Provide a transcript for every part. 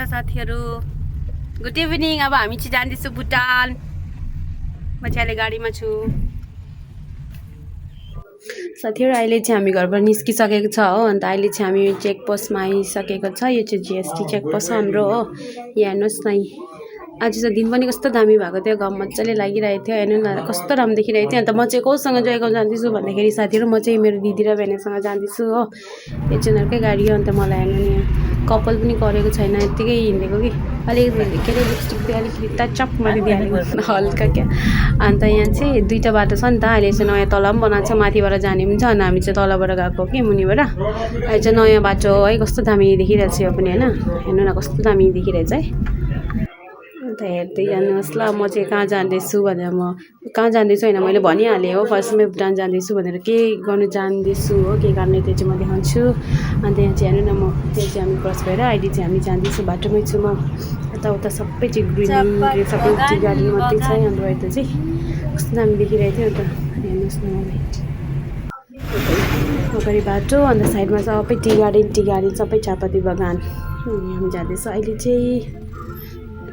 Hello साथीहरू, good evening. अब हामी चाहिँ जाँदैछौँ भुटान। म चाहिँ अहिले गाडीमा छु। साथीहरू, अहिले चाहिँ हामी घरबाट निस्किसकेको छ हो। अन्त अहिले चाहिँ हामी चेकपोस्टमा आइसकेको छ। यो चाहिँ जिएसटी चेकपोस्ट हाम्रो हो। यहाँ हेर्नुहोस् न, आज चाहिँ दिन पनि कस्तो दामी भएको थियो। घाम मजाले लागिरहेको थियो। हेर्नु न कस्तो राम्रो देखिरहेको थियो। अन्त म चाहिँ कोसँग जयगाउँ जाँदैछु भन्दाखेरि साथीहरू, म चाहिँ मेरो दिदी र बहिनीसँग जाँदैछु हो। यो चाहिँ उनीहरूकै गाडी हो। अन्त मलाई हेर्नु नि, कपाल पनि गरेको छैन, यत्तिकै हिँडेको कि अलिकति के अरे लिपस्टिक चाहिँ अलिकति टचअप मारिदिइहालेको हल्का क्या। अन्त यहाँ चाहिँ दुईवटा बाटो छ नि त। अहिले चाहिँ नयाँ तल पनि बनाएको छ, माथिबाट जाने पनि छ। अनि हामी चाहिँ तलबाट गएको कि मुनिबाट। अहिले चाहिँ नयाँ बाटो हो है, कस्तो दामी देखिरहेको छ यो पनि होइन। हेर्नु न कस्तो दामी देखिरहेछ है। अन्त हेर्दै जानुहोस् ल। म चाहिँ कहाँ जाँदैछु भनेर, म कहाँ जाँदैछु होइन, मैले भनिहालेँ हो फर्स्टमै भुटान जाँदैछु भनेर। के गर्नु जाँदैछु हो, के गर्ने त्यो चाहिँ म देखाउँछु। अन्त यहाँ चाहिँ हेर्नु न, म यहाँ चाहिँ हामी क्रस भएर अहिले चाहिँ हामी जाँदैछु, बाटोमै छु म। यताउता सबै चाहिँ ग्रिन सबै टी गार्डन मात्रै छ हाम्रो यता चाहिँ। कस्तो दामी देखिरहेको थियो। अन्त हेर्नुहोस् न, अगाडि बाटो, अन्त साइडमा सबै टी गार्डन सबै चियापत्ती बगान। हामी जाँदैछ अहिले चाहिँ,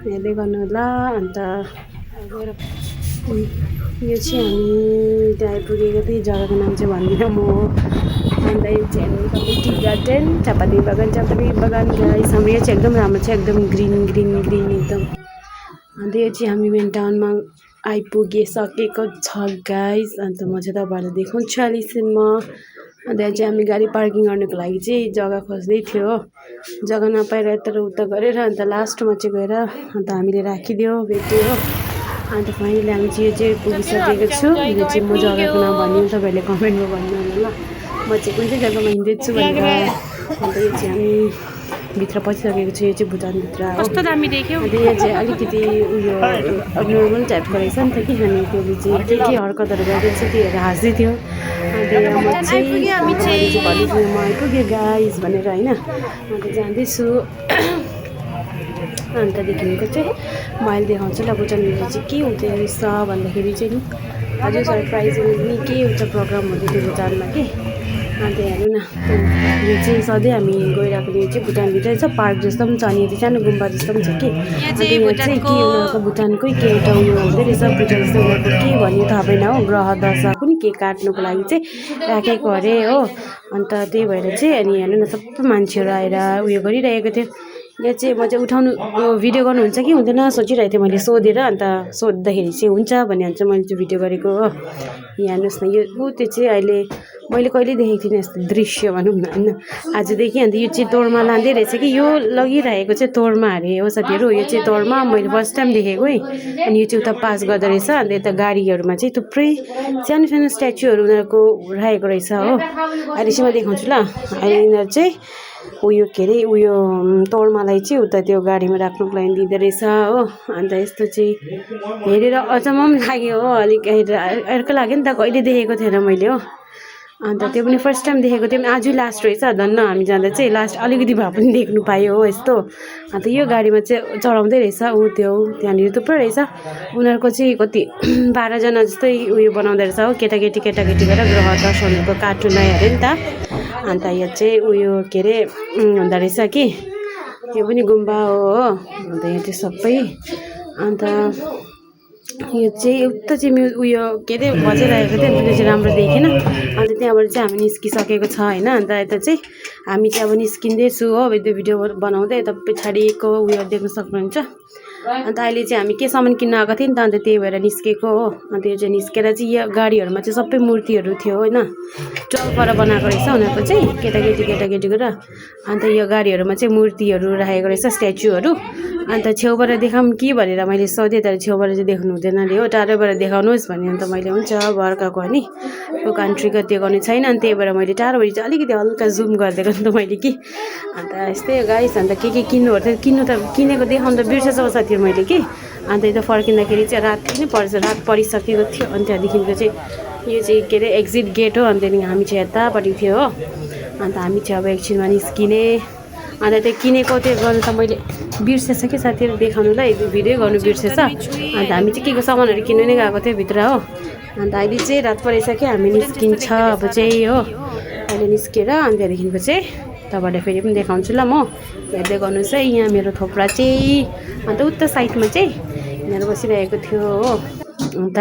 हेर्दै गर्नु होला। अन्त यो चाहिँ हामी त्यहाँ आइपुगेको थियौँ। जग्गाको नाम चाहिँ भन्दिनँ म। अन्त यो चाहिँ हेर्नु सबै टी गार्डन चियापत्ती बगान गाइस। हाम्रो यो चाहिँ एकदम राम्रो छ, एकदम ग्रिन एकदम। अन्त यो चाहिँ हामी मेन टाउनमा आइपुगिसकेको छ गाइस। अन्त म चाहिँ तपाईँहरूलाई देखाउँछु अहिलेसम्म। अन्त यहाँ चाहिँ हामी गाडी पार्किङ गर्नुको लागि चाहिँ जग्गा खोज्दै थियो। जग्गा नपाएर यता र उता गरेर अन्त लास्टमा चाहिँ गएर अन्त हामीले राखिदियो, भेट्यो। अन्त फाइनली हामी चाहिँ यो चाहिँ पुगिसकेको छु। यो चाहिँ म जग्गाको नाम भनिदिनु, तपाईँहरूले कमेन्टमा भन्नु होला ल, म चाहिँ कुन चाहिँ जग्गामा हिँड्दैछु भनेर। अन्त यो चाहिँ हामी भित्र पसिसकेको छु। यो चाहिँ भुटानभित्र हो। कस्तो दामी देख्यो। अन्त यहाँ चाहिँ अलिकति उयो नर्मल टाइपको रहेछ नि त कि। हामी त्यसले चाहिँ के हरकतहरू गर्दैछ त्योहरू हाँस्दै थियो। अन्त यहाँ म चाहिँ म आइपुगेँ गाइस भनेर होइन। अन्त जाँदैछु। अन्तदेखिको चाहिँ म अहिले देखाउँछु ल भुटानभित्र चाहिँ के हुँदो रहेछ भन्दाखेरि चाहिँ नि, अझै सरप्राइजिङ के हुन्छ प्रोग्राम हुँदै थियो भुटानमा कि। अन्त हेर्नु न, यो चाहिँ सधैँ हामी गइरहेको यो चाहिँ भुटानभित्रै छ, पार्क जस्तो पनि छ। अनि यो सानो गुम्बा जस्तो पनि छ कि। अन्त यहाँ चाहिँ के उनीहरूको भुटानकै के एउटा उयो हुँदो रहेछ, पूजा जस्तो उनीहरूको के भन्यो थाहा भएन हो। ग्रह दशाको नि के काट्नुको लागि चाहिँ राखेको अरे हो। अन्त त्यही भएर चाहिँ अनि हेर्नु न सबै मान्छेहरू आएर उयो गरिरहेको थियो। यहाँ चाहिँ म चाहिँ उठाउनु भिडियो गर्नुहुन्छ कि हुँदैन सोचिरहेको थिएँ मैले सोधेर। अन्त सोद्धाखेरि चाहिँ हुन्छ भन्ने चाहिँ मैले चाहिँ भिडियो गरेको हो। यहाँ हेर्नुहोस् न, यो त्यो चाहिँ अहिले मैले कहिले देखेको थिइनँ यस्तो दृश्य भनौँ न होइन, आजदेखि। अन्त यो चाहिँ तोरमा लाँदै रहेछ कि, यो लगिरहेको चाहिँ तोरमा अरे हो साथीहरू। यो चाहिँ तोरमा मैले फर्स्ट टाइम देखेको है। अनि यो चाहिँ उता पास गर्दो रहेछ। अन्त यता गाडीहरूमा चाहिँ थुप्रै सानो सानो स्ट्याचुहरू उनीहरूको राखेको रहेछ हो। अहिले चाहिँ म देखाउँछु ल। अहिले यिनीहरू चाहिँ उयो के अरे उयो तोर्मालाई चाहिँ उता त्यो गाडीमा राख्नुको लागि दिँदो रहेछ हो। अन्त यस्तो चाहिँ हेरेर अचम्म पनि लाग्यो हो, अलिक अर्को लाग्यो नि त, कहिले देखेको थिएन मैले हो। अन्त त्यो पनि फर्स्ट टाइम देखेको थियौँ। आजै लास्ट रहेछ धन्न, हामी जाँदा चाहिँ लास्ट अलिकति भए पनि देख्नु पायो हो यस्तो। अन्त यो गाडीमा चाहिँ चढाउँदै रहेछ ऊ त्यो, त्यहाँनिर थुप्रै रहेछ। उनीहरूको चाहिँ कति 12जना जस्तै उयो बनाउँदो रहेछ हो, केटाकेटी गरेर ग्रह दर्शनको कार्टुन अरे नि त। अन्त यो चाहिँ उयो के अरे हुँदो रहेछ कि, यो पनि गुम्बा हो। अन्त यो चाहिँ सबै अन्त यो चाहिँ उता चाहिँ उयो के अरे बजाइरहेको थियो, त्यो चाहिँ राम्रो देखेन। अन्त त्यहाँबाट चाहिँ हामी निस्किसकेको छ होइन। अन्त यता चाहिँ हामी चाहिँ अब निस्किँदैछु हो, त्यो भिडियो बनाउँदै। यता पछाडिको उयो देख्न सक्नुहुन्छ। अन्त अहिले चाहिँ हामी के सामान किन्न आएको थियौँ नि त, अन्त त्यही भएर निस्केको हो। अन्त यो चाहिँ निस्केर चाहिँ यो गाडीहरूमा चाहिँ सबै मूर्तिहरू थियो होइन। 12 बनाएको रहेछ उनीहरूको चाहिँ, केटाकेटी गरेर। अन्त यो गाडीहरूमा चाहिँ मूर्तिहरू राखेको रहेछ, स्ट्याचुहरू। अन्त छेउबाट देखाऊँ कि भनेर मैले सोधेँ, तर छेउबाट चाहिँ देख्नु हुँदैन अरे हो, टाढोबाट देखाउनुहोस् भने। अन्त मैले हुन्छ भर्काको नि यो कन्ट्रीको त्यो गर्ने छैन। अनि त्यही भएर मैले टाढोबाट चाहिँ अलिकति हल्का जुम गरिदिएको नि त मैले कि। अन्त यस्तै हो गाइस। अन्त के किन्नुहरू थियो, किनेको देखाउनु त बिर्सेछ साथीहरू मैले कि। अन्त यता फर्किँदाखेरि चाहिँ रात नै पर्छ, रात परिसकेको थियो। अनि त्यहाँदेखिको चाहिँ यो चाहिँ के अरे एक्जिट गेट हो। अनि त्यहाँदेखि हामी चाहिँ यतापट्टि थियो हो। अन्त हामी चाहिँ अब एकछिनमा निस्किने। अन्त त्यो किनेको त्यो गर्नु त मैले बिर्सेछ कि साथीहरू देखाउनुलाई, भिडियो गर्नु बिर्सेछ। अन्त हामी चाहिँ के सामानहरू किन्नु नै गएको थियो भित्र हो। अन्त अहिले चाहिँ रात परिसक्यो, हामी निस्किन्छ अब चाहिँ हो। अहिले निस्केर अनि त्यहाँदेखिको चाहिँ तपाईँलाई फेरि पनि देखाउँछु ल म हेर्दै गर्नुहोस् है। यहाँ मेरो थोप्रा चाहिँ अन्त उता साइडमा चाहिँ यिनीहरू बसिरहेको थियो हो। अन्त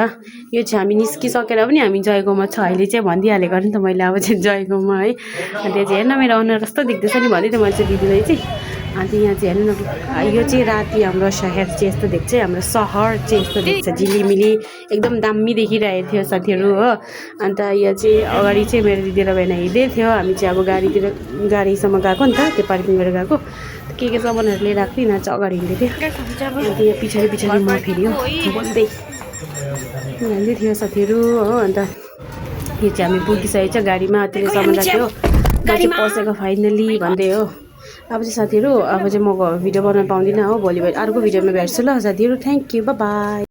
यो चाहिँ हामी निस्किसकेर पनि हामी जयगाउँमा छ अहिले चाहिँ भनिदिइहालेको नि त मैले अब चाहिँ जयगाउँमा है। अन्त त्यो चाहिँ हेर्न मेरो अनुहार कस्तो देख्दैछ नि भन्दै थियो मैले चाहिँ दिदीलाई चाहिँ। अन्त यहाँ चाहिँ हेर्नु न यो चाहिँ राति हाम्रो सहर चाहिँ यस्तो देख्छ हाम्रो सहर चाहिँ यस्तो देख्छ झिलिमिली एकदम दामी देखिरहेको थियो साथीहरू हो। अन्त यो चाहिँ अगाडि चाहिँ मेरो दिदी र बहिनी हिँड्दै थियो हामी चाहिँ अब गाडीसम्म गएको नि त त्यो पार्किङ गरेर गएको के सामानहरू लिएर आएको थिएँ यिनीहरू चाहिँ अगाडि हिँड्दै थियो। अन्त यहाँ पछाडि म फेरि हो बोल्दै हिँड्दै थियो साथीहरू हो। अन्त यो चाहिँ हामी पुगिसकेको छ गाडीमा त्यसले सामान राख्यो गाडी पसेको फाइनली भन्दै हो। अब चाहिँ साथीहरू अब चाहिँ म भिडियो बनाउन पाउँदिनँ हो भोलि अर्को भिडियोमा भेट्छु ल साथीहरू। Thank you by by.